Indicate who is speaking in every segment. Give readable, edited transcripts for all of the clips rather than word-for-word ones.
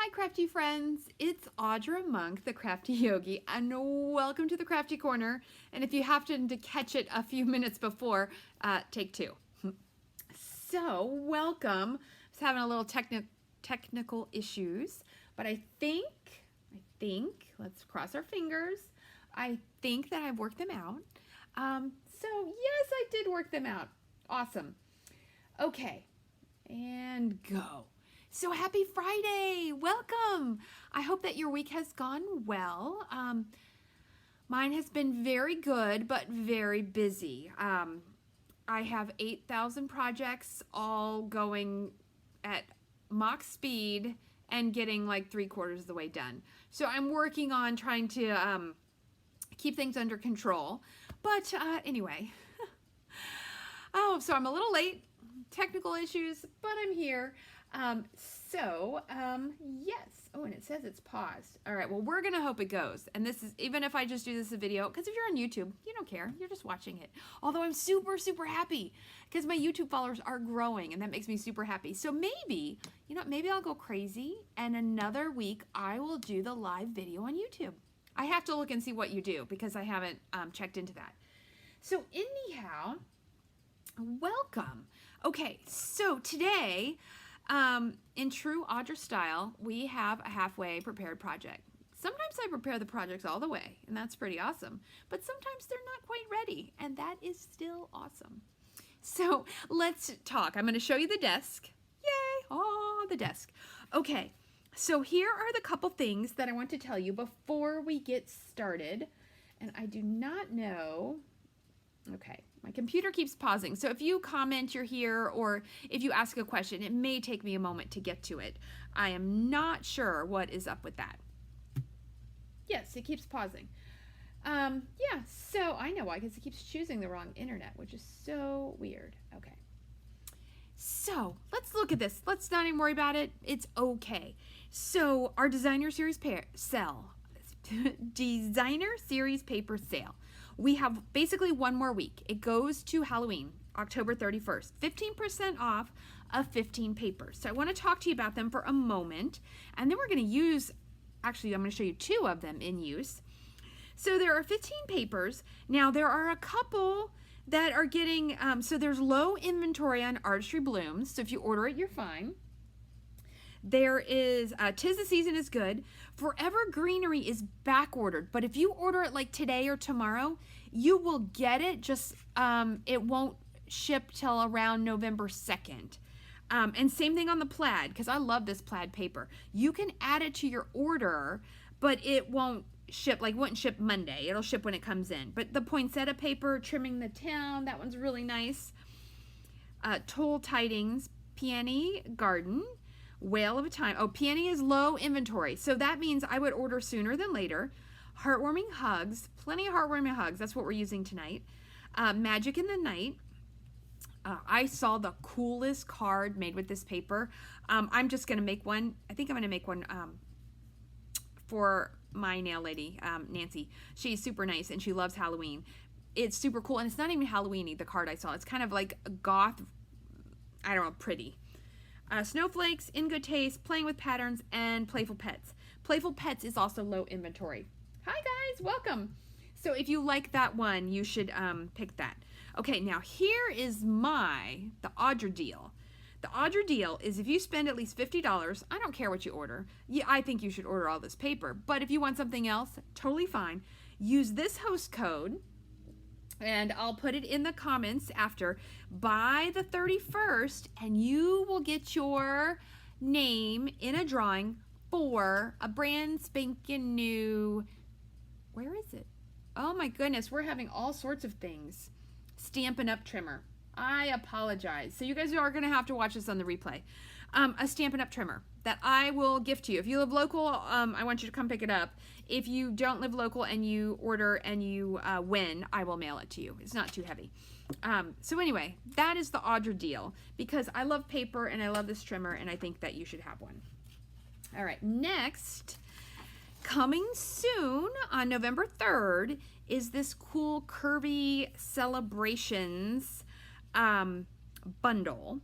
Speaker 1: Hi crafty friends, it's Audra Monk, the Crafty Yogi, and welcome to the Crafty Corner. And if you happened to catch it a few minutes before, take two. So welcome. I was having a little technical issues, but I think, let's cross our fingers, I think that I've worked them out. So yes, I did work them out. Awesome. Okay, and go. So happy Friday, welcome. I hope that your week has gone well. Mine has been very good, but very busy. I have 8,000 projects all going at Mach speed and getting like 3/4 of the way done. So I'm working on trying to keep things under control. But anyway, so I'm a little late, technical issues, but I'm here. Yes. Oh, and it says it's paused. All right, well, we're going to hope it goes. And this is, even if I just do this a video, because if you're on YouTube, you don't care. You're just watching it. Although I'm super, super happy because my YouTube followers are growing and that makes me super happy. So maybe, maybe I'll go crazy and another week I will do the live video on YouTube. I have to look and see what you do because I haven't checked into that. So anyhow, welcome. Okay, so today, in true Audra style, we have a halfway prepared project. Sometimes I prepare the projects all the way, and that's pretty awesome. But sometimes they're not quite ready, and that is still awesome. So let's talk. I'm going to show you the desk. Yay! Oh, the desk. Okay, so here are the couple things that I want to tell you before we get started. And I do not know... Okay, my computer keeps pausing. So if you comment you're here or if you ask a question, it may take me a moment to get to it. I am not sure what is up with that. Yes, it keeps pausing. Yeah, so I know why, because it keeps choosing the wrong internet, which is so weird. Okay. So let's look at this. Let's not even worry about it. It's okay. So our designer series designer series paper sale. We have basically one more week. It goes to Halloween, October 31st. 15% off of 15 papers. So I want to talk to you about them for a moment. And then we're going to use, actually I'm going to show you 2 of them in use. So there are 15 papers. Now there are a couple that are getting, so there's low inventory on Artistry Blooms. So if you order it, you're fine. There is, 'Tis the Season is good. Forever Greenery is back ordered, but if you order it like today or tomorrow, you will get it, just it won't ship till around November 2nd. And same thing on the plaid, because I love this plaid paper. You can add it to your order, but it won't ship, like wouldn't ship Monday. It'll ship when it comes in. But the poinsettia paper, Trimming the Town, that one's really nice. Toll Tidings, Peony Garden, Whale of a Time. Oh, Peony is low inventory. So that means I would order sooner than later. Heartwarming Hugs. Plenty of heartwarming hugs. That's what we're using tonight. Magic in the Night. I saw the coolest card made with this paper. I'm just going to make one. I think I'm going to make one for my nail lady, Nancy. She's super nice and she loves Halloween. It's super cool. And it's not even Halloween-y, the card I saw. It's kind of like goth, I don't know, pretty. Snowflakes, In Good Taste, Playing with Patterns, and Playful Pets. Playful Pets is also low inventory. Hi guys, welcome. So if you like that one, you should pick that. Okay, now here is the Audra deal. The Audra deal is if you spend at least $50, I don't care what you order. Yeah, I think you should order all this paper. But if you want something else, totally fine. Use this host code. And I'll put it in the comments after, by the 31st, and you will get your name in a drawing for a brand spanking new, where is it? Oh my goodness, we're having all sorts of things. Stampin' Up! Trimmer. I apologize. So you guys are going to have to watch this on the replay. A Stampin' Up! Trimmer that I will gift to you. If you live local, I want you to come pick it up. If you don't live local and you order and you win, I will mail it to you. It's not too heavy. So anyway, that is the Audra deal because I love paper and I love this trimmer and I think that you should have one. All right, next, coming soon on November 3rd is this cool Curvy Celebrations bundle.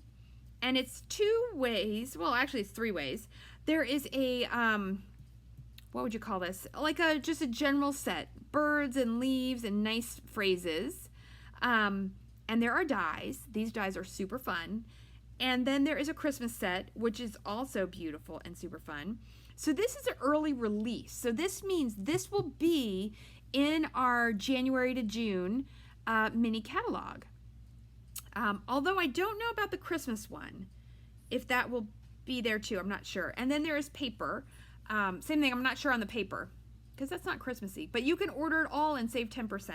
Speaker 1: And it's 2 ways, well, actually it's 3 ways. There is a, what would you call this? Like just a general set, birds and leaves and nice phrases. And there are dies. These dies are super fun. And then there is a Christmas set, which is also beautiful and super fun. So this is an early release. So this means this will be in our January to June mini catalog. Although I don't know about the Christmas one, if that will be there too, I'm not sure. And then there is paper. Same thing, I'm not sure on the paper, because that's not Christmassy. But you can order it all and save 10%.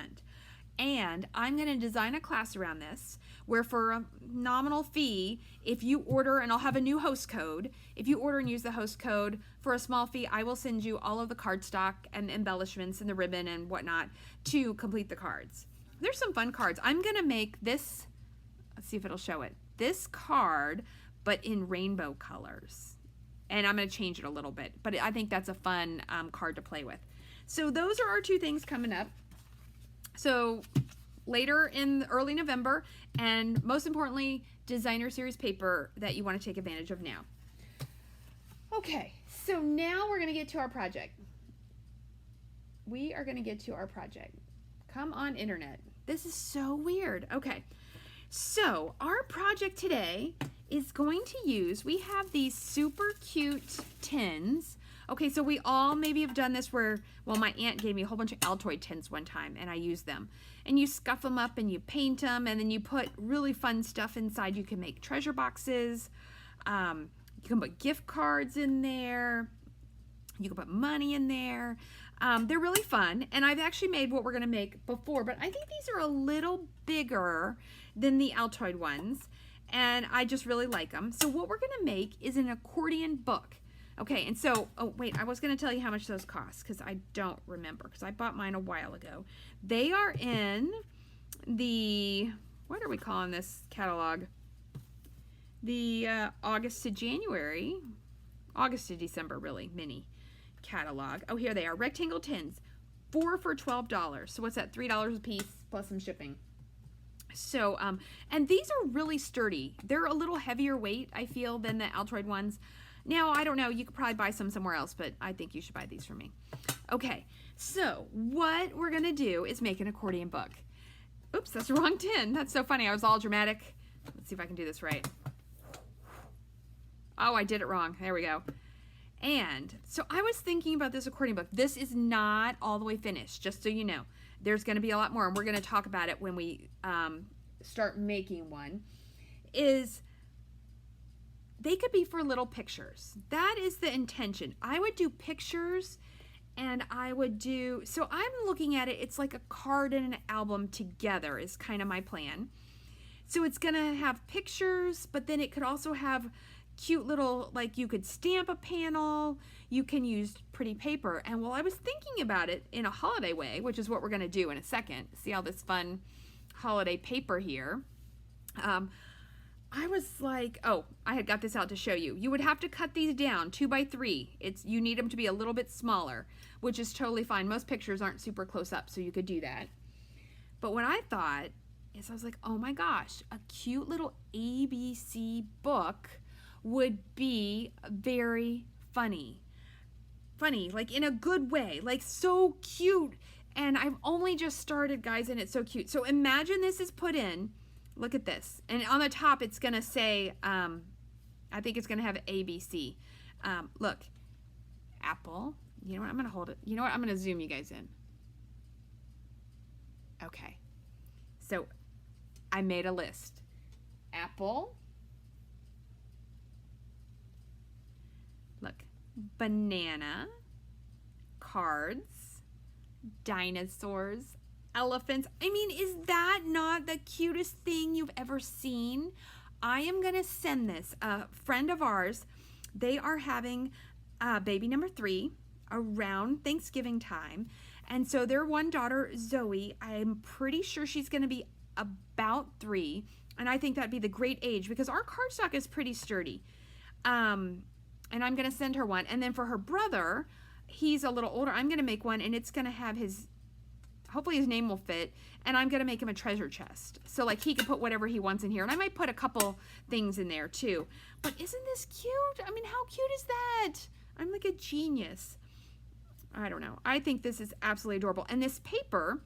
Speaker 1: And I'm going to design a class around this where for a nominal fee, if you order, and I'll have a new host code, if you order and use the host code for a small fee, I will send you all of the cardstock and embellishments and the ribbon and whatnot to complete the cards. There's some fun cards. I'm going to make this, let's see if it'll show it, this card, but in rainbow colors. And I'm going to change it a little bit, but I think that's a fun card to play with. So those are our 2 things coming up. So later in early November, and most importantly, designer series paper that you want to take advantage of now. Okay, so now we're going to get to our project. We are going to get to our project. Come on, internet. This is so weird. Okay, so our project today is going to use, we have these super cute tins. Okay, so we all maybe have done this where, well, my aunt gave me a whole bunch of Altoid tins one time, and I used them. And you scuff them up and you paint them, and then you put really fun stuff inside. You can make treasure boxes. You can put gift cards in there. You can put money in there. They're really fun, and I've actually made what we're going to make before, but I think these are a little bigger than the Altoid ones, and I just really like them. So what we're going to make is an accordion book. Okay, and so, oh wait, I was going to tell you how much those cost, because I don't remember, because I bought mine a while ago. They are in the, what are we calling this catalog? The August to January, August to December, really, mini catalog. Oh, here they are, rectangle tins, 4 for $12. So what's that, $3 a piece, plus some shipping. So, and these are really sturdy. They're a little heavier weight, I feel, than the Altoid ones. Now, I don't know, you could probably buy some somewhere else, but I think you should buy these from me. Okay, so what we're gonna do is make an accordion book. Oops, that's the wrong tin. That's so funny, I was all dramatic. Let's see if I can do this right. Oh, I did it wrong, there we go. And so I was thinking about this accordion book. This is not all the way finished, just so you know. There's gonna be a lot more, and we're gonna talk about it when we start making one. They could be for little pictures. That is the intention. I would do pictures, and I would do, so I'm looking at it, it's like a card and an album together is kind of my plan. So it's gonna have pictures, but then it could also have cute little, like you could stamp a panel, you can use pretty paper. And while I was thinking about it in a holiday way, which is what we're gonna do in a second, see all this fun holiday paper here, I was like, oh, I had got this out to show you. You would have to cut these down 2 by 3. You need them to be a little bit smaller, which is totally fine. Most pictures aren't super close up, so you could do that. But what I thought is I was like, oh my gosh, a cute little ABC book would be very funny. Funny, like in a good way, like so cute. And I've only just started, guys, and it's so cute. So imagine this is put in. Look at this. And on the top, it's going to say, I think it's going to have ABC. Look, Apple. You know what? I'm going to hold it. You know what? I'm going to zoom you guys in. Okay. So I made a list. Apple. Look. Banana. Cards. Dinosaurs. Elephants. I mean, is that not the cutest thing you've ever seen? I am going to send this. A friend of ours, they are having baby number 3 around Thanksgiving time. And so their one daughter, Zoe, I'm pretty sure she's going to be about 3. And I think that'd be the great age because our cardstock is pretty sturdy. And I'm going to send her one. And then for her brother, he's a little older. I'm going to make one, and it's going to have his hopefully his name will fit, and I'm going to make him a treasure chest. So like he can put whatever he wants in here, and I might put a couple things in there too. But isn't this cute? I mean, how cute is that? I'm like a genius. I don't know. I think this is absolutely adorable. And this paper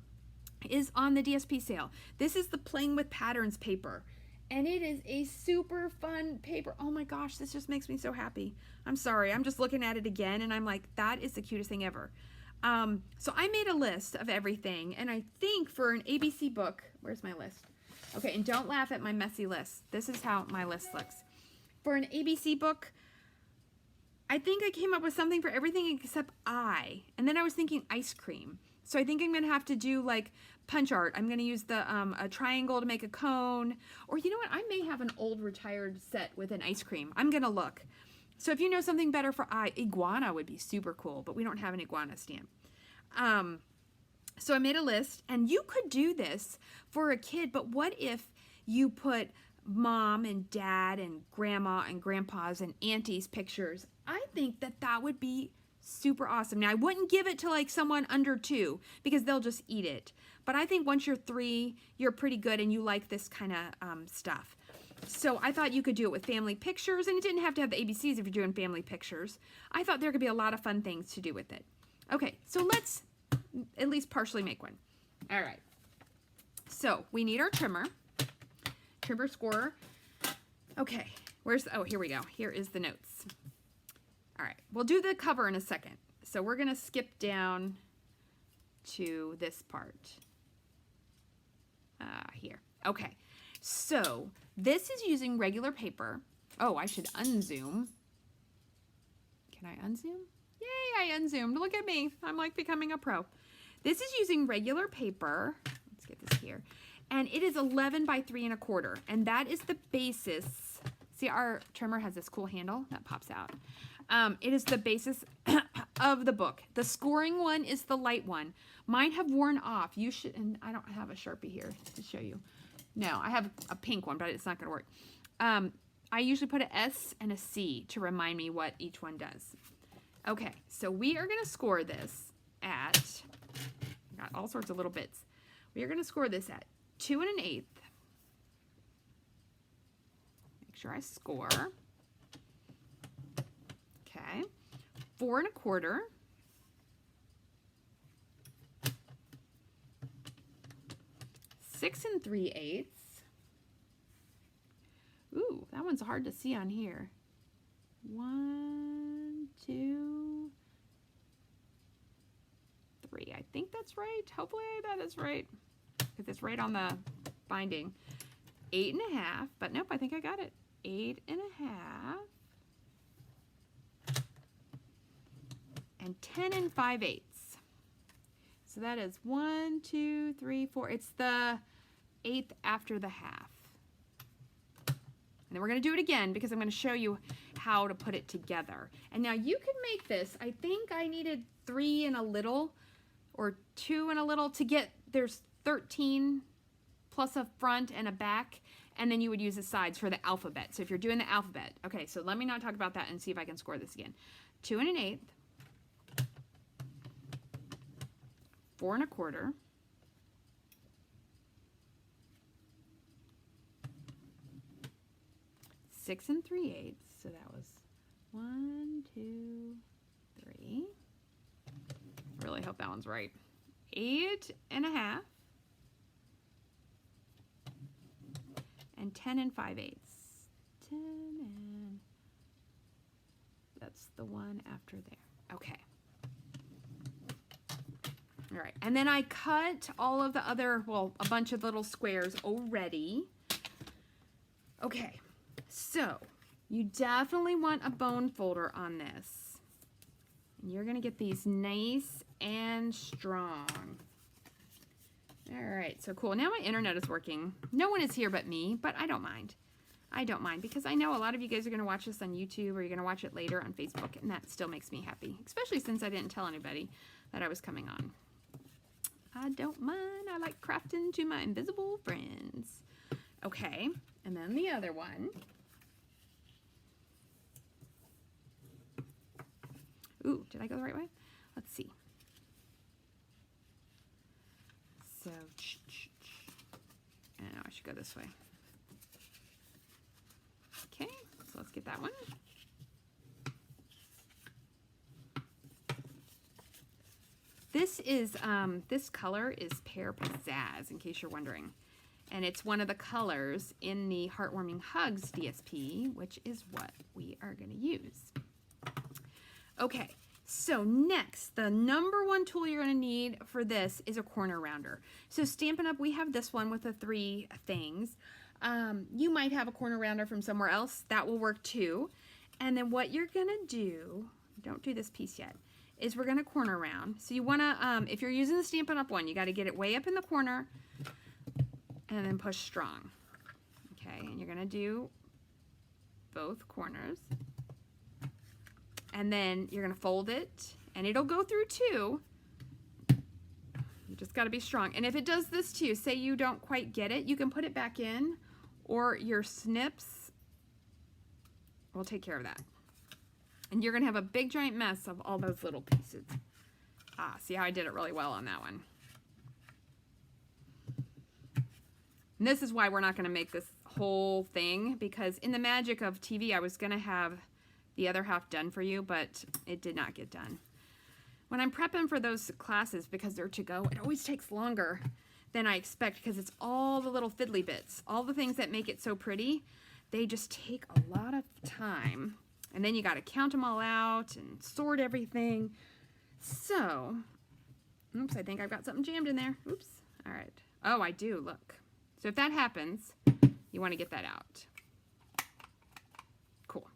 Speaker 1: is on the DSP sale. This is the Playing with Patterns paper. And it is a super fun paper. Oh my gosh, this just makes me so happy. I'm sorry, I'm just looking at it again and I'm like, that is the cutest thing ever. So I made a list of everything, and I think for an ABC book, where's my list? Okay, and don't laugh at my messy list. This is how my list looks. For an ABC book, I think I came up with something for everything except I. And then I was thinking ice cream. So I think I'm going to have to do like punch art. I'm going to use the a triangle to make a cone. Or you know what? I may have an old retired set with an ice cream. I'm going to look. So if you know something better for iguana would be super cool, but we don't have an iguana stamp. So I made a list, and you could do this for a kid, but what if you put mom and dad and grandma and grandpa's and aunties pictures? I think that that would be super awesome. Now I wouldn't give it to like someone under 2 because they'll just eat it. But I think once you're 3, you're pretty good and you like this kind of stuff. So I thought you could do it with family pictures, and it didn't have to have the ABCs if you're doing family pictures. I thought there could be a lot of fun things to do with it. Okay, so let's at least partially make one. All right. So we need our trimmer scorer. Okay, oh, here we go. Here is the notes. All right, we'll do the cover in a second. So we're gonna skip down to this part. Here. Okay, so this is using regular paper. Oh, I should unzoom. Can I unzoom? Yay, I unzoomed. Look at me. I'm like becoming a pro. This is using regular paper. Let's get this here. And it is 11 by 3 1/4. And that is the basis. See, our trimmer has this cool handle that pops out. It is the basis of the book. The scoring one is the light one. Mine have worn off. You should, and I don't have a Sharpie here to show you. No, I have a pink one, but it's not going to work. I usually put an S and a C to remind me what each one does. Okay, so we are going to score this at, got all sorts of little bits. We are going to score this at 2 1/8. Make sure I score. Okay, 4 1/4. 6 3/8. Ooh, that one's hard to see on here. 1, 2, 3. I think that's right. Hopefully that is right, because it's right on the binding. 8 1/2, but nope, I think I got it. 8 1/2. And 10 5/8. So that is 1, 2, 3, 4. It's the 1/8 after the half. And then we're going to do it again because I'm going to show you how to put it together. And now you can make this. I think I needed 3 and a little or 2 and a little to get, there's 13 plus a front and a back, and then you would use the sides for the alphabet. So if you're doing the alphabet. Okay, so let me not talk about that and see if I can score this again. 2 1/8. 4 1/4. 6 3/8. So that was 1, 2, 3. I really hope that one's right. 8 1/2. And 10 5/8. 10 and that's the one after there. Okay. All right, and then I cut all of the other, well, a bunch of little squares already. Okay, so you definitely want a bone folder on this. And you're gonna get these nice and strong. All right, so cool. Now my internet is working. No one is here but me, but I don't mind. I don't mind because I know a lot of you guys are gonna watch this on YouTube or you're gonna watch it later on Facebook, and that still makes me happy, especially since I didn't tell anybody that I was coming on. I don't mind. I like crafting to my invisible friends. Okay, and then the other one. Ooh, did I go the right way? Let's see. should go this way. Okay, so let's get that one. This is, this color is Pear Pizzazz, in case you're wondering. And it's one of the colors in the Heartwarming Hugs DSP, which is what we are going to use. Okay, so next, the number one tool you're going to need for this is a corner rounder. So Stampin' Up, we have this one with the 3 things. You might have a corner rounder from somewhere else. That will work too. And then what you're going to do, don't do this piece yet, is we're going to corner round. So you want to, if you're using the Stampin' Up one, you got to get it way up in the corner and then push strong. Okay, and you're going to do both corners. And then you're going to fold it, and it'll go through too. You just got to be strong. And if it does this too, say you don't quite get it, you can put it back in, or your snips will take care of that. And you're going to have a big giant mess of all those little pieces. Ah, see how I did it really well on that one. And this is why we're not going to make this whole thing, because in the magic of TV, I was going to have the other half done for you, but it did not get done. When I'm prepping for those classes, because they're to go, it always takes longer than I expect, because it's all the little fiddly bits, all the things that make it so pretty. They just take a lot of time. And then you got to count them all out and sort everything. So, oops, I think I've got something jammed in there. Oops. All right. Oh, I do. Look. So if that happens, you want to get that out. Cool.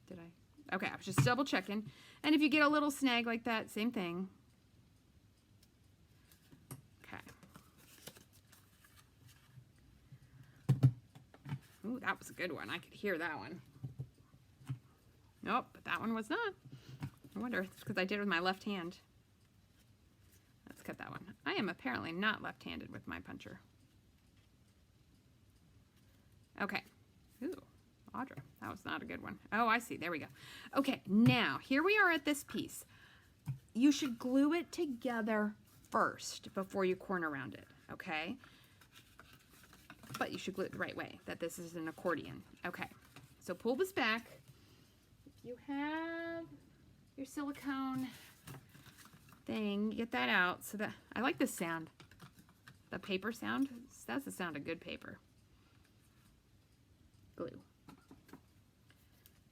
Speaker 1: Did I? Okay, I was just double checking. And if you get a little snag like that, same thing. Okay. Ooh, that was a good one. I could hear that one. Nope, but that one was not. I wonder if it's because I did it with my left hand. Let's cut that one. I am apparently not left-handed with my puncher. Okay. Ooh, Audra, that was not a good one. Oh, I see. There we go. Okay, now, here we are at this piece. You should glue it together first before you corner round it, okay? But you should glue it the right way, that this is an accordion. Okay, so pull this back. You have your silicone thing, get that out so that, I like this sound, the paper sound. That's the sound of good paper. Glue.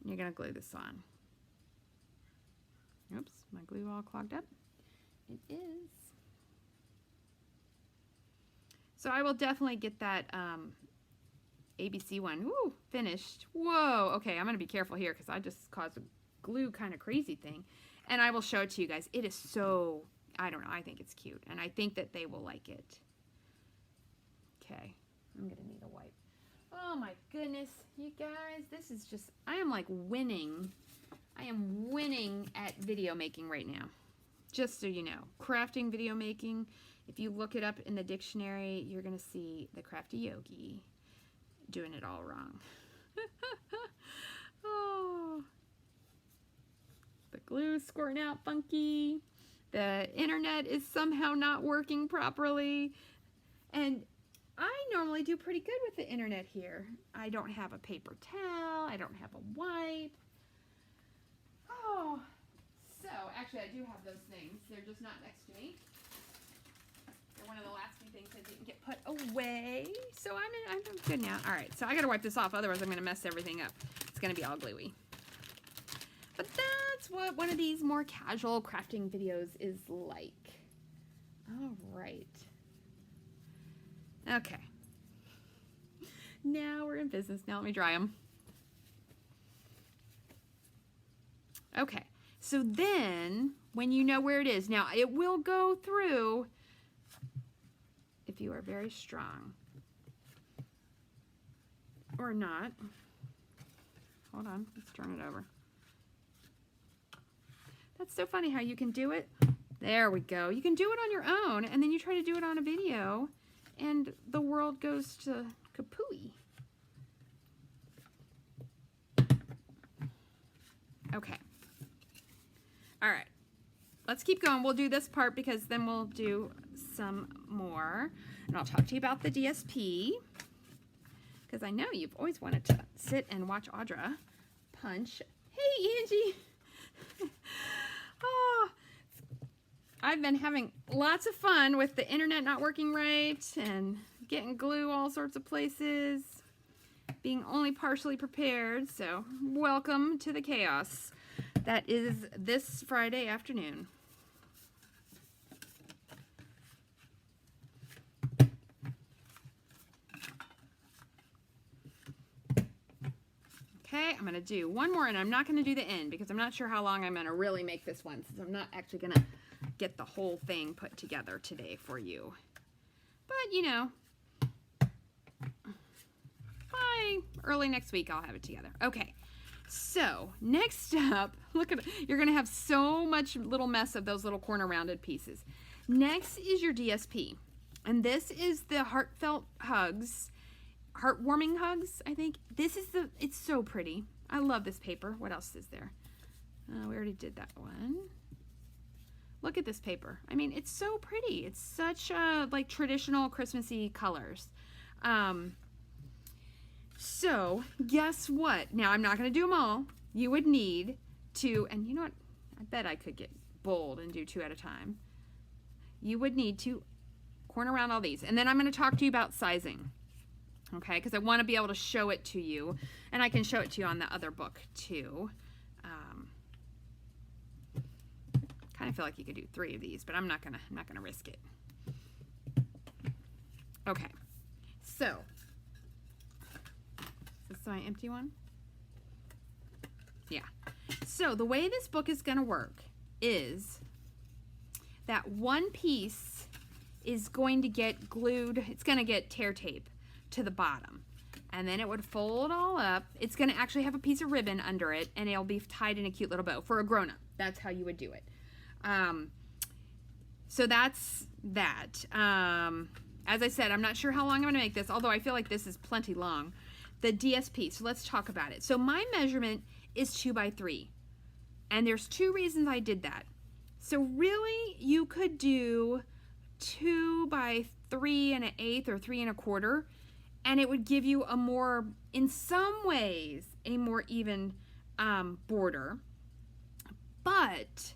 Speaker 1: And you're gonna glue this on. Oops, my glue all clogged up. It is. So I will definitely get that ABC one. Woo, finished. Whoa, okay, I'm gonna be careful here because I just caused a glue kind of crazy thing. And I will show it to you guys. It is so, I don't know, I think it's cute. And I think that they will like it. Okay, I'm gonna need a wipe. Oh my goodness, you guys, this is just, I am like winning. I am winning at video making right now. Just so you know, crafting video making, if you look it up in the dictionary, you're gonna see the crafty yogi doing it all wrong. Oh, the glue squirting out funky. The internet is somehow not working properly. And I normally do pretty good with the internet here. I don't have a paper towel. I don't have a wipe. Oh, so actually I do have those things. They're just not next to me. They're one of the last few things that didn't get put away. So I'm good now. All right, so I gotta wipe this off. Otherwise I'm gonna mess everything up. It's gonna be all gluey. But that's what one of these more casual crafting videos is like. All right. Okay. Now we're in business. Now let me dry them. Okay. So then, when you know where it is, now it will go through if you are very strong. Or not. Hold on. Let's turn it over. That's so funny how you can do it. There we go. You can do it on your own, and then you try to do it on a video, and the world goes to kapooey. Okay. All right. Let's keep going. We'll do this part because then we'll do some more. And I'll talk to you about the DSP. because I know you've always wanted to sit and watch Audra punch. Hey, Angie. Oh, I've been having lots of fun with the internet not working right and getting glue all sorts of places, being only partially prepared. So welcome to the chaos that is this Friday afternoon. Okay, I'm going to do one more, and I'm not going to do the end because I'm not sure how long I'm going to really make this one, since I'm not actually going to get the whole thing put together today for you. But, you know, by early next week, I'll have it together. Okay, so next up, look at, you're going to have so much little mess of those little corner rounded pieces. Next is your DSP, and this is the Heartfelt Hugs. Heartwarming Hugs, I think. This is it's so pretty. I love this paper. What else is there? We already did that one. Look at this paper. I mean, it's so pretty. It's such like traditional Christmassy colors. So guess what? Now, I'm not going to do them all. You would need to, and you know what? I bet I could get bold and do 2 at a time. You would need to corner around all these. And then I'm going to talk to you about sizing. Okay, because I want to be able to show it to you, and I can show it to you on the other book too. Kind of feel like you could do 3 of these, but I'm not gonna risk it. Okay, so is this my empty one? Yeah. So the way this book is gonna work is that one piece is going to get glued. It's gonna get tear tape to the bottom, and then it would fold all up. It's going to actually have a piece of ribbon under it, and it'll be tied in a cute little bow for a grown-up. That's how you would do it. So that's that. As I said, I'm not sure how long I'm going to make this, although I feel like this is plenty long. The DSP, so let's talk about it. So my measurement is 2 by 3, and there's 2 reasons I did that. So really, you could do 2 by 3 1/8 or 3 1/4, and it would give you a more, in some ways, a more even border. But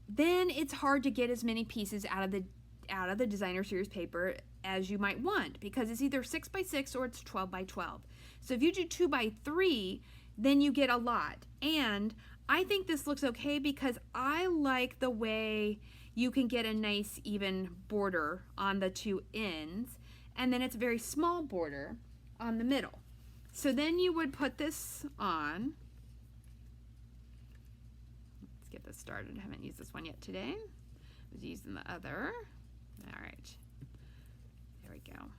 Speaker 1: then it's hard to get as many pieces out of the designer series paper as you might want, because it's either 6 by 6 or it's 12 by 12. So if you do 2 by 3, then you get a lot. And I think this looks okay because I like the way you can get a nice even border on the 2 ends, and then it's a very small border on the middle. So then you would put this on. Let's get this started. I haven't used this one yet today. I was using the other. All right. There we go.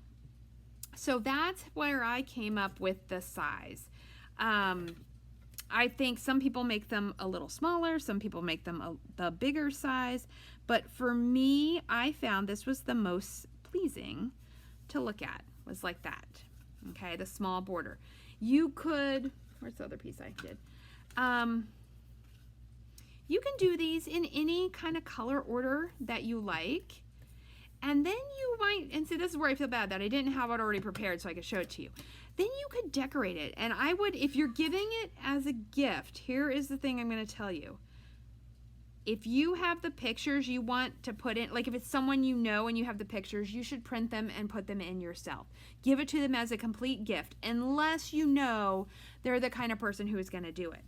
Speaker 1: So that's where I came up with the size. I think some people make them a little smaller, some people make them the bigger size, but for me, I found this was the most pleasing to look at, was like that, okay, the small border. You could, where's the other piece I did? You can do these in any kind of color order that you like, and then you might, and see, this is where I feel bad that I didn't have it already prepared so I could show it to you. Then you could decorate it, and I would, if you're giving it as a gift, here is the thing I'm going to tell you. If you have the pictures you want to put in, like if it's someone you know and you have the pictures, you should print them and put them in yourself. Give it to them as a complete gift, unless you know they're the kind of person who is going to do it.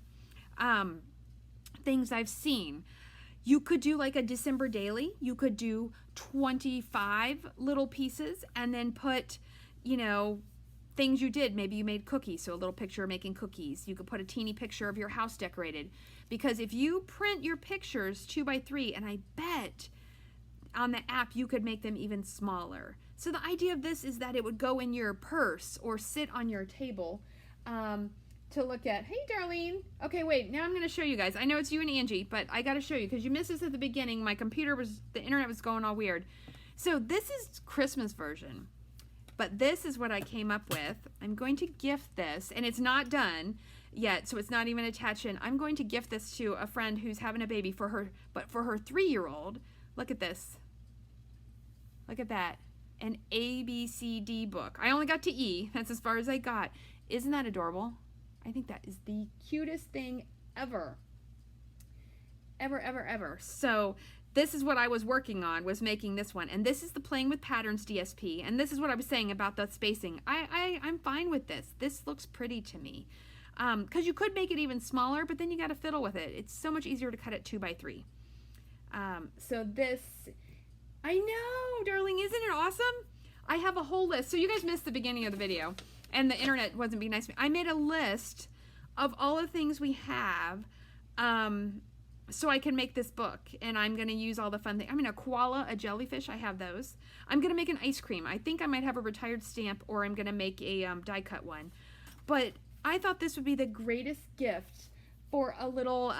Speaker 1: Things I've seen. You could do like a December daily. You could do 25 little pieces and then put, you know, things you did. Maybe you made cookies, so a little picture of making cookies. You could put a teeny picture of your house decorated. Because if you print your pictures 2 by 3, and I bet on the app you could make them even smaller. So the idea of this is that it would go in your purse or sit on your table to look at. Hey, Darlene. Okay, wait, now I'm going to show you guys. I know it's you and Angie, but I got to show you because you missed this at the beginning. My computer was, the internet was going all weird. So this is Christmas version. But this is what I came up with. I'm going to gift this, and it's not done yet, so it's not even attached in. I'm going to gift this to a friend who's having a baby for her, but for her 3-year-old. Look at this. Look at that. an ABCD book. I only got to E. That's as far as I got. Isn't that adorable? I think that is the cutest thing ever. Ever, ever, ever. So this is what I was working on, was making this one. And this is the Playing with Patterns DSP. And this is what I was saying about the spacing. I'm fine with this. This looks pretty to me. Because you could make it even smaller, but then you got to fiddle with it. It's so much easier to cut it 2 by 3. So this, I know, darling, isn't it awesome? I have a whole list. So you guys missed the beginning of the video, and the internet wasn't being nice to me. I made a list of all the things we have, so I can make this book, and I'm going to use all the fun things. I mean, a koala, a jellyfish, I have those. I'm going to make an ice cream. I think I might have a retired stamp, or I'm going to make a die cut one. But I thought this would be the greatest gift for a little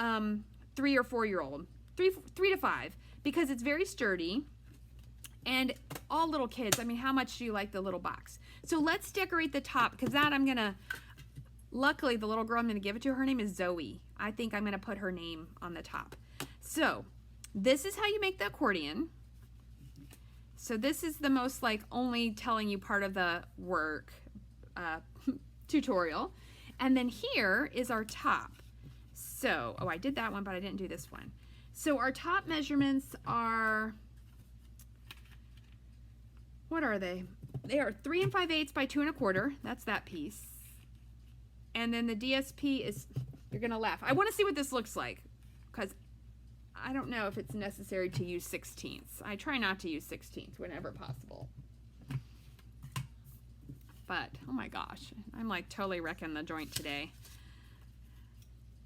Speaker 1: 3 or 4 year old, 3 to 5, because it's very sturdy, and all little kids, I mean, how much do you like the little box? So let's decorate the top, because that I'm going to, luckily the little girl I'm going to give it to, her name is Zoe. I think I'm going to put her name on the top. So this is how you make the accordion. So this is the most like only telling you part of the work tutorial. And then here is our top. So, oh, I did that one, but I didn't do this one. So our top measurements are, what are they? They are 3 5/8 by 2 1/4. That's that piece. And then the DSP is, you're gonna laugh. I wanna see what this looks like, because I don't know if it's necessary to use 16ths. I try not to use 16ths whenever possible. But, oh my gosh, I'm like totally wrecking the joint today.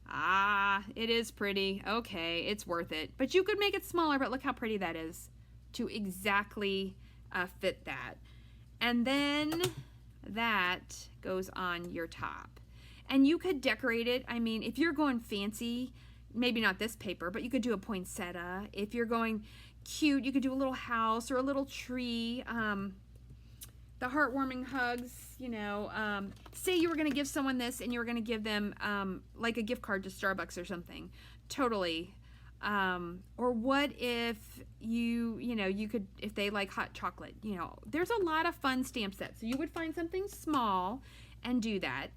Speaker 1: Ah, it is pretty. Okay, it's worth it. But you could make it smaller, but look how pretty that is to exactly fit that. And then that goes on your top. And you could decorate it. I mean, if you're going fancy, maybe not this paper, but you could do a poinsettia. If you're going cute, you could do a little house or a little tree. The heartwarming hugs, you know, say you were going to give someone this and you were going to give them like a gift card to Starbucks or something. Totally. Or what if you could, if they like hot chocolate, you know, there's a lot of fun stamp sets. So you would find something small and do that.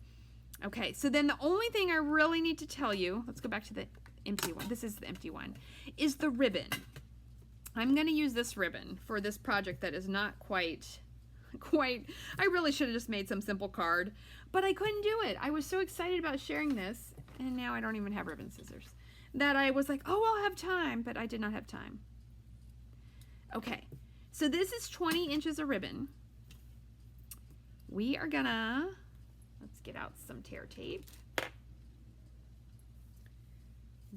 Speaker 1: Okay, so then the only thing I really need to tell you, let's go back to the empty one. This is the empty one, is the ribbon. I'm going to use this ribbon for this project that is not quite, I really should have just made some simple card, but I couldn't do it. I was so excited about sharing this, and now I don't even have ribbon scissors, that I was like, oh, I'll have time, but I did not have time. Okay, so this is 20 inches of ribbon. We are gonna, let's get out some tear tape.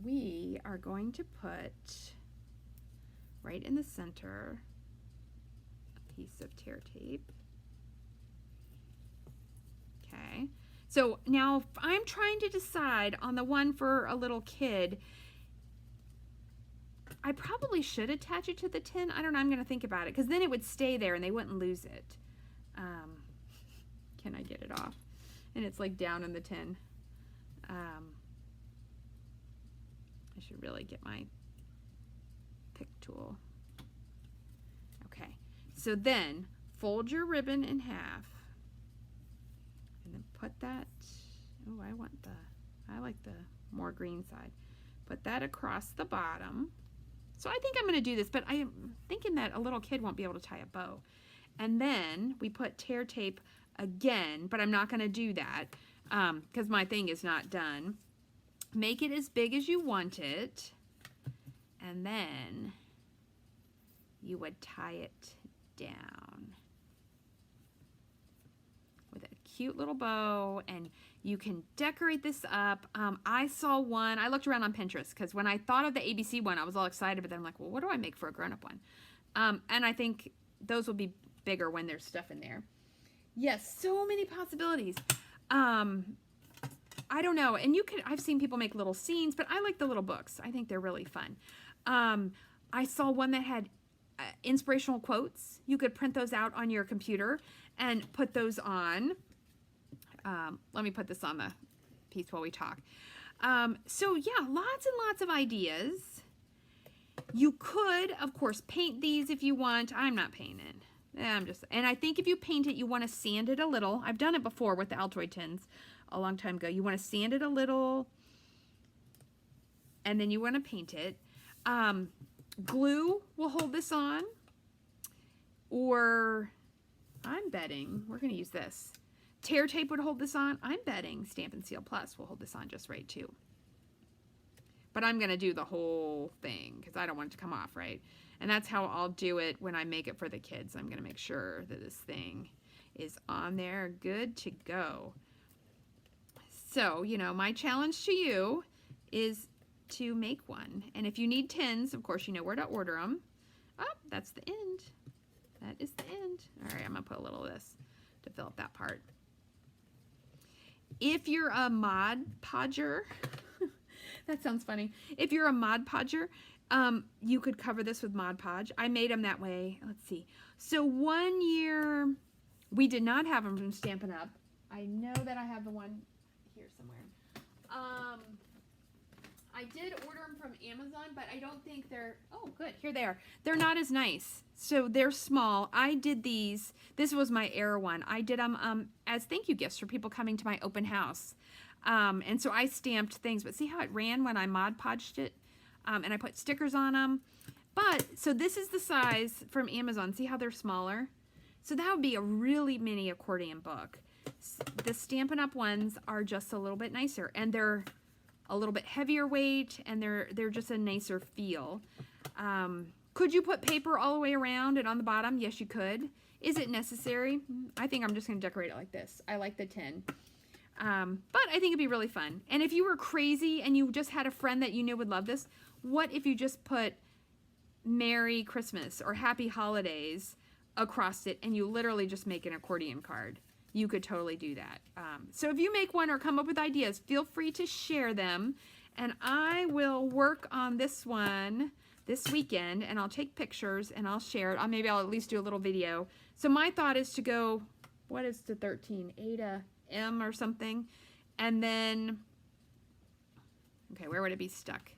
Speaker 1: We are going to put right in the center a piece of tear tape. Okay, so now if I'm trying to decide on the one for a little kid, I probably should attach it to the tin. I don't know, I'm going to think about it, because then it would stay there and they wouldn't lose it. Can I get it off? And it's like down in the tin. I should really get my pick tool. Okay, so then fold your ribbon in half and then put that, oh, I like the more green side. Put that across the bottom. So I think I'm going to do this, but I am thinking that a little kid won't be able to tie a bow. And then we put tear tape again, but I'm not going to do that because my thing is not done. Make it as big as you want it, and then you would tie it down with a cute little bow, and you can decorate this up. I saw one, I looked around on Pinterest, because when I thought of the ABC one, I was all excited, but then I'm like, well, what do I make for a grown-up one? And I think those will be bigger when there's stuff in there. Yes, so many possibilities. I don't know, and I've seen people make little scenes, but I like the little books. I think they're really fun. I saw one that had inspirational quotes. You could print those out on your computer and put those on. Let me put this on the piece while we talk. So yeah, lots and lots of ideas. You could, of course, paint these if you want. I'm not painting. And I think if you paint it, you want to sand it a little. I've done it before with the Altoid tins a long time ago. You want to sand it a little, and then you want to paint it. Glue will hold this on, or I'm betting we're going to use this. Tear tape would hold this on. I'm betting Stampin' Seal Plus will hold this on just right too. But I'm going to do the whole thing because I don't want it to come off, right? And that's how I'll do it when I make it for the kids. I'm going to make sure that this thing is on there, good to go. So, you know, my challenge to you is to make one. And if you need tins, of course, you know where to order them. Oh, that's the end. That is the end. All right, I'm going to put a little of this to fill up that part. If you're a Mod Podger, that sounds funny. If you're a Mod Podger, you could cover this with Mod Podge. I made them that way. Let's see. So one year, we did not have them from Stampin' Up. I know that I have the one here somewhere. I did order them from Amazon, but I don't think they're, oh good, here they are. They're not as nice. So they're small. I did these, this was my Air one. I did them as thank you gifts for people coming to my open house. And so I stamped things, but see how it ran when I Mod Podged it? And I put stickers on them. But, so this is the size from Amazon. See how they're smaller? So that would be a really mini accordion book. The Stampin' Up! Ones are just a little bit nicer, and they're a little bit heavier weight, and they're just a nicer feel. Could you put paper all the way around and on the bottom? Yes, you could. Is it necessary? I think I'm just going to decorate it like this. I like the tin. But I think it'd be really fun. And if you were crazy and you just had a friend that you knew would love this, what if you just put Merry Christmas or Happy Holidays across it, and you literally just make an accordion card? You could totally do that. So if you make one or come up with ideas, feel free to share them. And I will work on this one this weekend, and I'll take pictures and I'll share it. Maybe I'll at least do a little video. So my thought is to go, what is the 13? Ada M or something. And then, okay, where would it be stuck?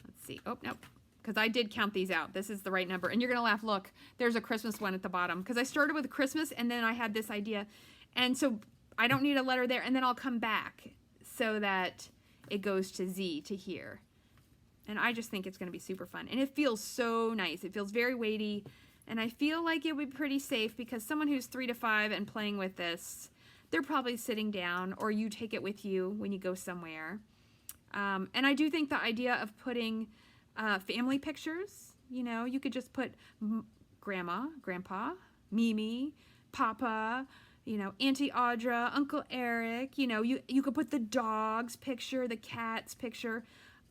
Speaker 1: Let's see. Oh, nope. Because I did count these out. This is the right number. And you're going to laugh. Look, there's a Christmas one at the bottom. Because I started with Christmas, and then I had this idea. And so I don't need a letter there. And then I'll come back so that it goes to Z, to here. And I just think it's going to be super fun. And it feels so nice. It feels very weighty. And I feel like it would be pretty safe because someone who's 3 to 5 and playing with this, they're probably sitting down, or you take it with you when you go somewhere. And I do think the idea of putting family pictures, you know, you could just put Grandma, Grandpa, Mimi, Papa, you know, Auntie Audra, Uncle Eric, you know, you could put the dog's picture, the cat's picture.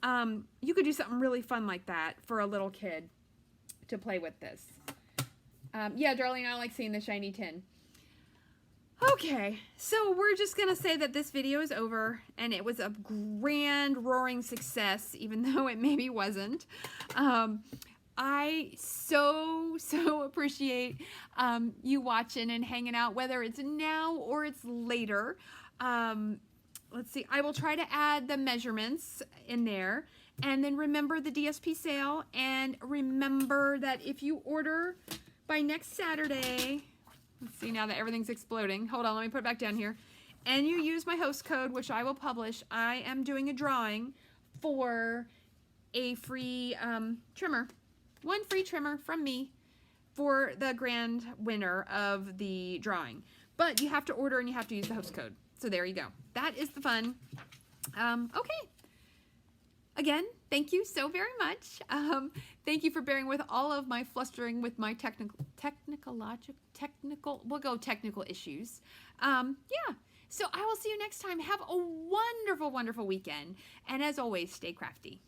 Speaker 1: You could do something really fun like that for a little kid to play with this. Yeah, Darlene, I like seeing the shiny tin. Okay, so we're just going to say that this video is over, and it was a grand roaring success, even though it maybe wasn't. I so appreciate you watching and hanging out, whether it's now or it's later. Let's see, I will try to add the measurements in there, and then remember the DSP sale, and remember that if you order by next Saturday, let's see now that everything's exploding. Hold on, let me put it back down here. And you use my host code, which I will publish. I am doing a drawing for a free trimmer. One free trimmer from me for the grand winner of the drawing. But you have to order and you have to use the host code. So there you go. That is the fun. Okay. Again, thank you so very much. Thank you for bearing with all of my flustering with my technical issues. Yeah, so I will see you next time. Have a wonderful, wonderful weekend. And as always, stay crafty.